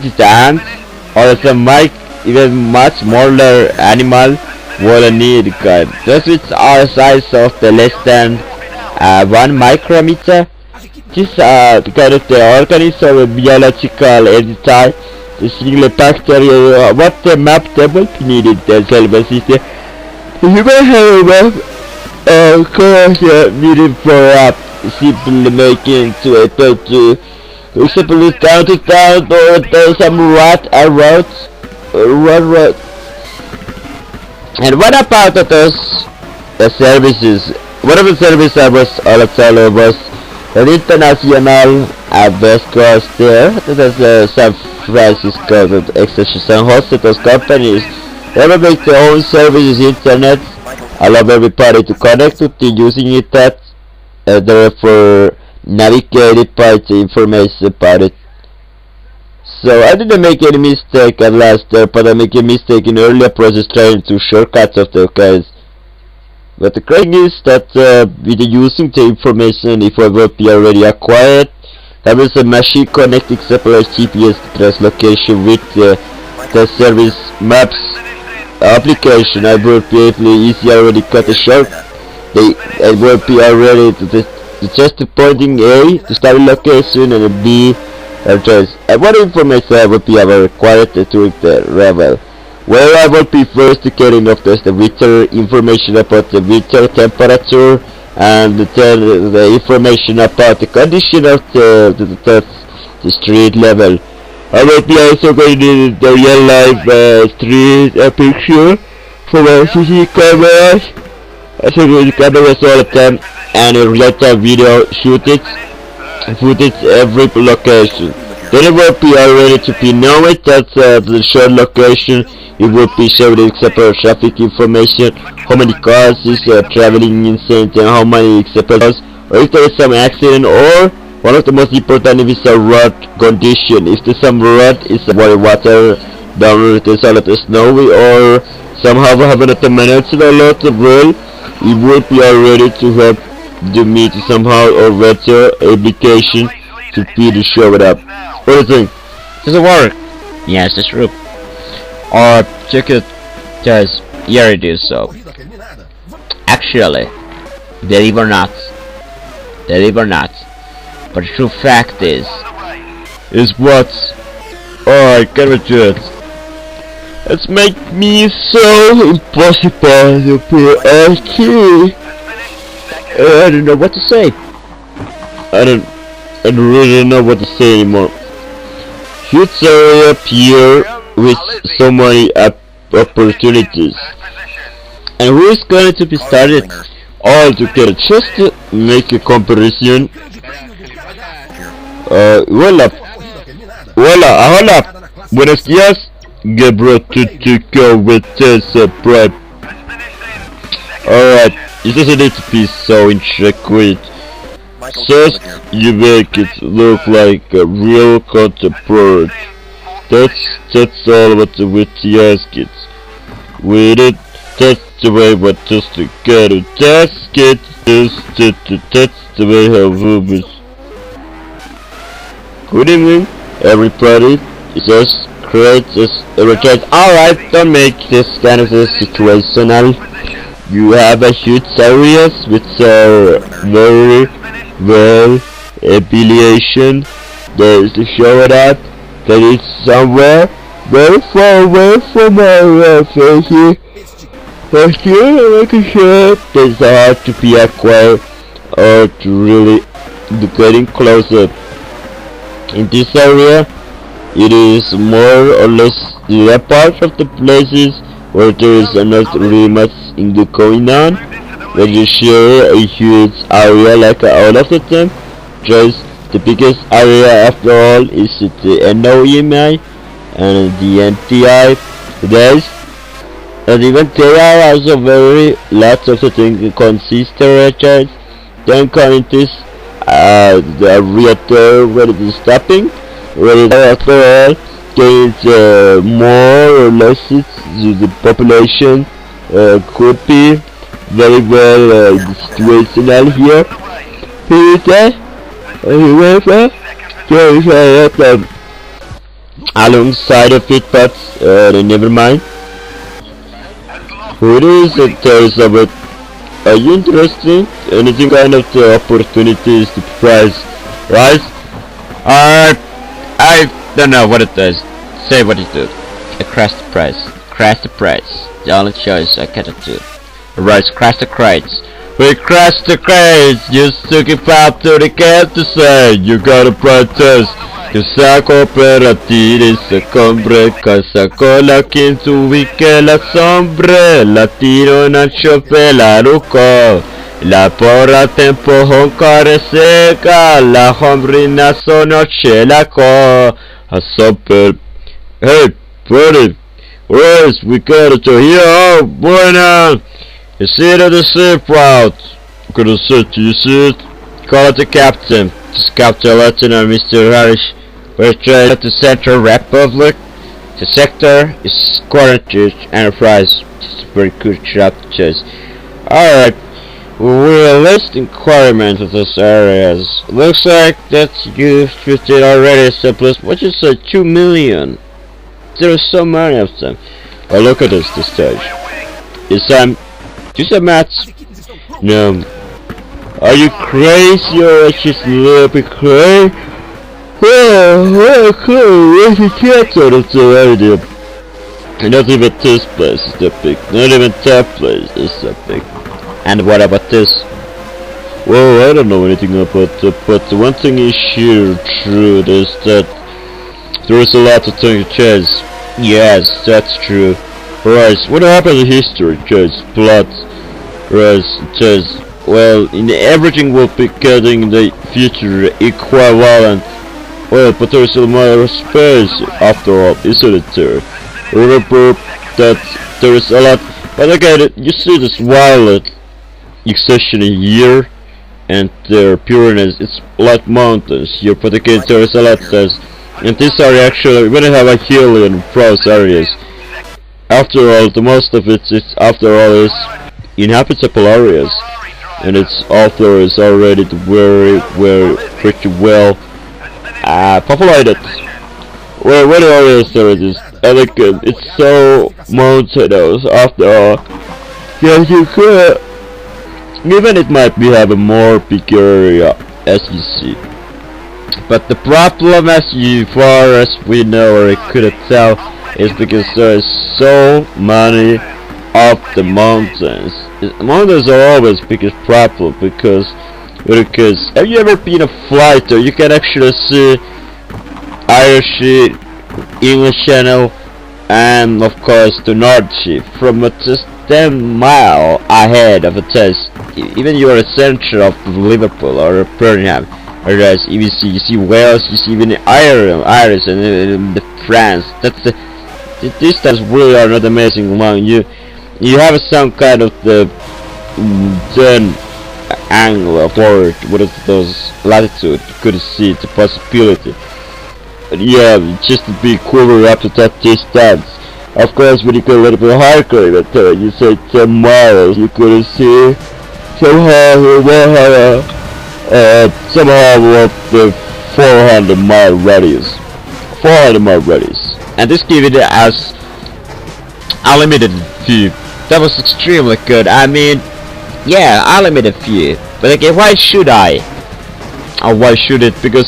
ant or some even much smaller animal will need guide. Those which are size of the less than 1 micrometer. These are kind of the organism or biological entity. The single bacteria, what the map they will be needed the cell system. You may have a map course needed for simply making to able to simply down to town or there's some routes. And what about those services? One of the services I was also was an international bus course there. This is San Francisco extension hosted those companies. They will make their own services internet, allow everybody to connect to using it that therefore navigated by the information about it. So I didn't make any mistake at last there, but I make a mistake in earlier process trying to shortcuts of the guys. But the great thing is that with using the information, if I will be already acquired, there is a machine connect example as GPS translocation with the service maps application. I will be able to easily already cut a short. I will be already to just pointing A to start location and B address. And what information I will be required during the travel. Where I will be first getting of the weather information about the weather temperature and the information about the condition of the street level. I will be also going to the real life street picture from CC cameras. So the cameras all the time and a real time video footage every location. Then it will be already to be known that the short location it will be showing example traffic information, how many cars is traveling inside and how many example cars, or if there is some accident, or one of the most important if it's a road condition. If there's some road is water down there's a lot of snowy or somehow having a minutes a lot of rain, it will be already to help the me to somehow or better application to be to show it up. What do you think? Does it work? Yes, it's true. Or check it, just here it is. So actually, believe or not, but the true fact is what? Oh, I cannot do it. It's make me so impossible to be okay. I don't know what to say. I don't really know what to say anymore. Huge area appear with so many opportunities. And who is going to be started all together? Just to make a comparison. Hola, buenos días. Get brought to go with this prep. Alright, it doesn't need to be so intricate. Just you make it look like a real contemporary. That's all what the WTS gets. With it, that's the way what just to get it. That's the way how movements. Good evening, everybody. It's just great, just return. Alright, don't make this kind of situational. You have a huge areas which are very well affiliation. There is to show it up that it's somewhere very far away from our face here. But here, like I said, it's hard to be acquired or to really getting closer. In this area, it is more or less the part of the places where there is not really much in the going on. When you share a huge area like all of the time, just the biggest area after all is the NOEMI and the NTI. There's and even there are also very lots of the things consistent charge. Then coming this the reactor where it is stopping, where it after all gains more or less the population could be very well situational here. alongside of it, but never mind. Who is it? There's a bit interesting. Anything kind of the opportunities to price, right? I don't know what it does. Say what it does. Crash the price. Crash the price. The only choice I cannot do. Right, crash the crates. We crashed the crates. You took it out to the cat to say you gotta protest. Que saco per tiri se compre casa cola quien tu ubique la sombre la tiro nacho pelaruco la porra tempo honcore seca la hombrina sono chelaco a super. Hey buddy, where's we got to here? Oh buena, you see it at the safe route. Gonna sit, you see it? Call it the captain. Just Captain Lieutenant Mr. Harris. We're trying to Central Republic. The sector is quarantine enterprise. It's a very good job to chase. Alright, we'll list requirements of those areas. Looks like that you've shifted already established. What you say, 2 million? There are so many of them. Oh, look at this stage. Is do some maths? No. Are you crazy or just a little bit crazy? Oh, cool. Where's the cat out of the idea? Not even this place is that big. Not even that place is that big. And what about this? Well, I don't know anything about that, but the one thing is sure true is that there is a lot of things to chase. Yes, that's true. Right, what happened in history? Chase blood. Right, chase. Well, in everything will be getting the future equivalent. Well, but there's a lot of space after all, isn't it there? Remember that there is a lot, but again, you see this violet exception here, and their pureness, it's like mountains here, but again, there is a lot of this, and these are actually, we're gonna have a hilly and frost areas. After all, the most of it is, after all, is inhabitable areas, and its author is already very pretty well populated. Well, what areas there is elegant, it's so mountainous after all. Yes, you could. Even it might be having more bigger area, as you see. But the problem, as far as we know or I couldn't tell, is because there is so many of the mountains. Mountains are always biggest problem because have you ever been a fighter? You can actually see Irish Sea, English Channel, and of course the North Sea from just 10 miles ahead of a test. Even you are a center of Liverpool or Birmingham, whereas you see Wales, you see even Ireland, and the France. That's the distance really are not amazing long. You have some kind of the then angle of forward, what is those latitude, you could see the possibility. But yeah, just to be quiver up to that distance. Of course, when you go a little bit higher, you say 10 miles, you could see somehow the 400 mile radius. 400 mile radius. And this gave it as unlimited view. That was extremely good. I mean, yeah, unlimited view. But again, why should I? Or why should it? Because